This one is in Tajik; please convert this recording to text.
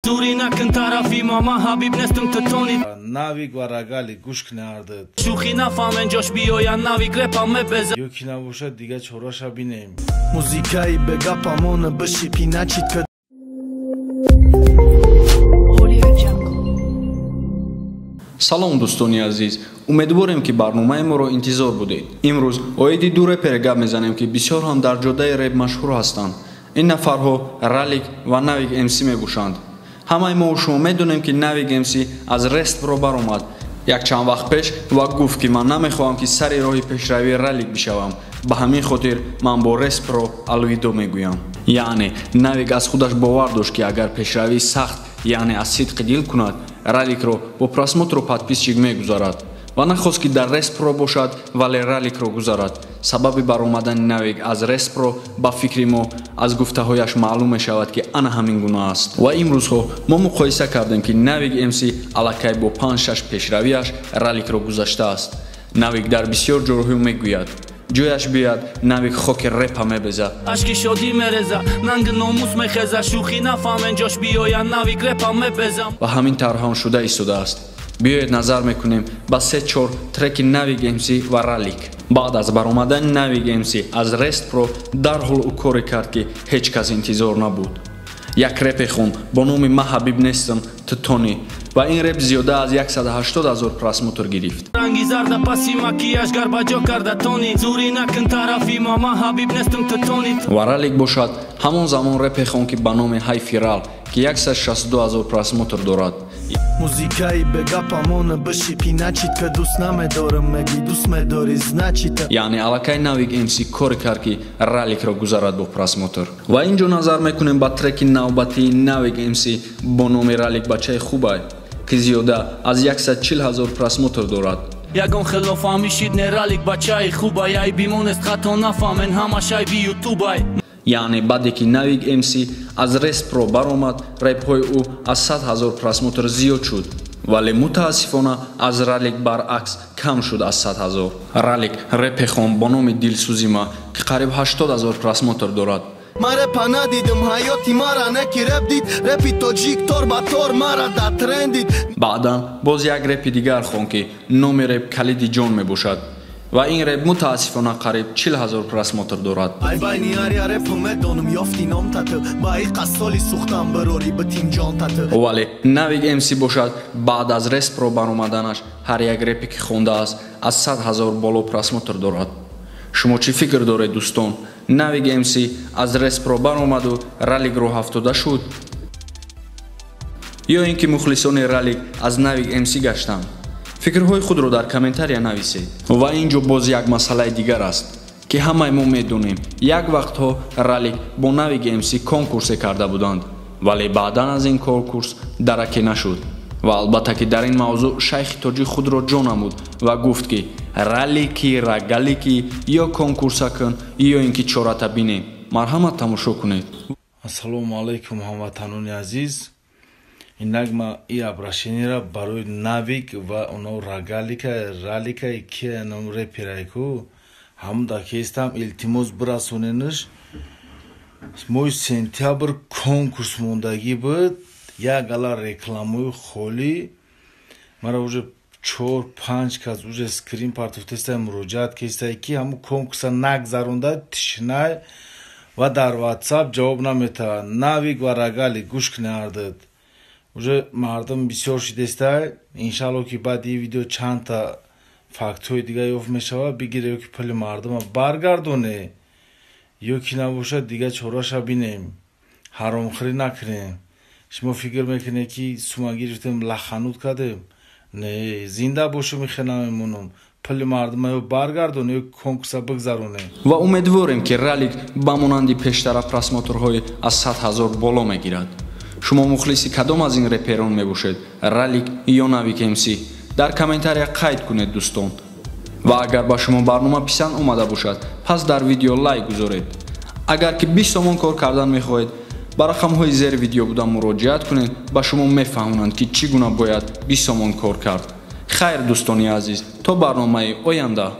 زوری نکن طرفی ماما حبیب نستم تتونی ناویگ و راگالی گوش کناردد شوخی نفهمن جاش بیاین ناویگ رپم بزن یکی نباشد دیگه چوراشا بینیم موزیکایی به گپمون بشی پی نچید که салом дӯстони азиз, умедворем ки барномаи моро интизор будед. имрӯз оиди ду репере гап мезанем ки бисёр ҳам дар ҷодаи реп машҳур ҳастанд. ин нафарҳо ралик ва навик мс мебошанд. ҳамаи мо шумо медонем ки навик мс аз рестро баромад. якчанд вақт пеш ва гуфт ки ман намехоҳам ки сари роҳи пешравии ралик бишавам. ба ҳамин хотир ман бо респро алвидо мегӯям. яъне навик аз худаш бовар дошт ки агар пешравии сахт яъне аз сидқи дил кунад, раликро бо просмотру подписчик мегузарад ва нахост ки дар респро бошад вале раликро гузарад. сабаби баромадани навик аз респро ба фикри мо аз гуфтаҳояш маълум мешавад ки ана ҳамин гуна аст. ва имрӯзҳо мо муқоиса кардем ки навик мс аллакай бо 5-6 пешравияш раликро гузаштааст. навик дар бисёр ҷойҳо мегӯяд ҷояш биёяд навик хоки репа мебеза. ашки шодӣ мереза нанги номус мехеза шӯхӣ нафаҳмен ҷош биёян навик репа мебезам. ва ҳамин тарҳам шуда истодааст. биёед назар мекунем ба 3-4 треки навик мс ва ралик. баъд аз баромадани навик мс аз рестпро дарҳол ӯ коре кард ки ҳеҷ кас интизор набуд. як репе хон бо номи ма ҳабиб нестам тутони ва ин реп зиёда аз 180 000 просмотр гирифт. ранги зарда паси макияж гарбаҷо карда тони зури накун тарафи мама ҳабиб нестам тутони. ва ралик бошад ҳамон замон репе хон ки ба номи ҳай фирал ки 162 000 просмотр дорад. موزیکایی به گپمون بشی پی نچید که دوست نمیدارم مگی دوست میداری значит яъне аллакай навик мс кор кард ки раликро гузарад бо просмотр. ва ин ҷо назар мекунем ба треки навбатии навик мс бо номи ралик бачаи хубай ки зиёда аз 140 000 просмотр дорад. ягон хилоф ҳамишид не ралик бачаи хубай ай бимонест хато нафаҳмен ҳамаш айби ютубай. яъне баъде ки навик мс аз респро баромад репҳои ӯ аз 100 000 просмотр зиёд шуд вале мутаассифона аз ралик баръакс кам шуд аз 100 000. ралик репе хон бо номи дилсӯзима ки қариб 80 000 просмотр дорад. من رپا ندیدم حیاتی مرا نکی رپ دید رپی توجیک تور با تور مرا در ترندید. баъдан боз як репи дигар хон ки номи реп калиди ҷон мебошад ва ин реп мутаассифона қариб 40 000 просмотр дорад. ай байни аря репу медонам ёфти ном таты ба и қассоли сухтам барори битин ҷон таты. вале навик мс бошад баъд аз респро баромаданаш ҳар як репе ки хондааст аз 100 000 боло просмотр дорад. шумо чӣ фикр доред дӯстон? навик мс аз респро баромаду ралик роҳ афтода шуд ё ин ки мухлисони ралик аз навик мс гаштанд? фикрҳои худро дар комментария нависед. ва ин ҷо боз як масъалаи дигар аст ки ҳамаи мо медонем як вақтҳо ралик бо навик мс конкурсе карда буданд вале баъдан аз ин конкурс дараке нашуд. ва албатта ки дар ин мавзӯъ шайхи тоҷи худро ҷо намуд ва гуфт ки ралики рагалики ё конкурса кун ё ин ки чората бинем. марҳамат тамошо кунед. ассалому алайкум ҳамватанони азиз. инак ма и обращениро барои навик ва оно ралика ки ном реперайку ҳамда кестам илтимос бирасонениш моҳи сентябр конкурс мондагӣ буд як ала рекламаи холӣ мара уже 4-5 кас уже скрин партофтестай муроҷиат кестай ки ҳаму конкурса нагзаронда тишнай ва дар ватсап ҷавоб наметавад. навик ва рагали гӯш кунардид уже мардум бисёр шидестай. иншалло ки баъди ин видео чандта фактҳои дига ёфт мешавад бигире ё ки пули мардума баргардоне ё ки набошад дига чораша бинем ҳаромхӯрӣ накунем. шумо фикр мекунед ки сума гирифтем лаханут кардем? не, зинда бошум ихе намемонам. пули мардума ё баргардоне ё конкурса бигзароне. ва умедворем ки ралик ба монанди пештара просмотрҳои аз 100 000 боло мегирад. шумо мухлиси кадом аз ин реперон мебошед? ралик ё навик мс? дар комментария қайд кунед дӯстон. ва агар ба шумо барнома писанд омада бошад пас дар видео лайк гузоред. агар ки бисомон кор кардан мехоҳед ба рақамҳои зери видео буда муроҷиат кунед ба шумо мефаҳмонанд ки чӣ гуна бояд бисомон кор кард. хайр дӯстони азиз, то барномаи оянда.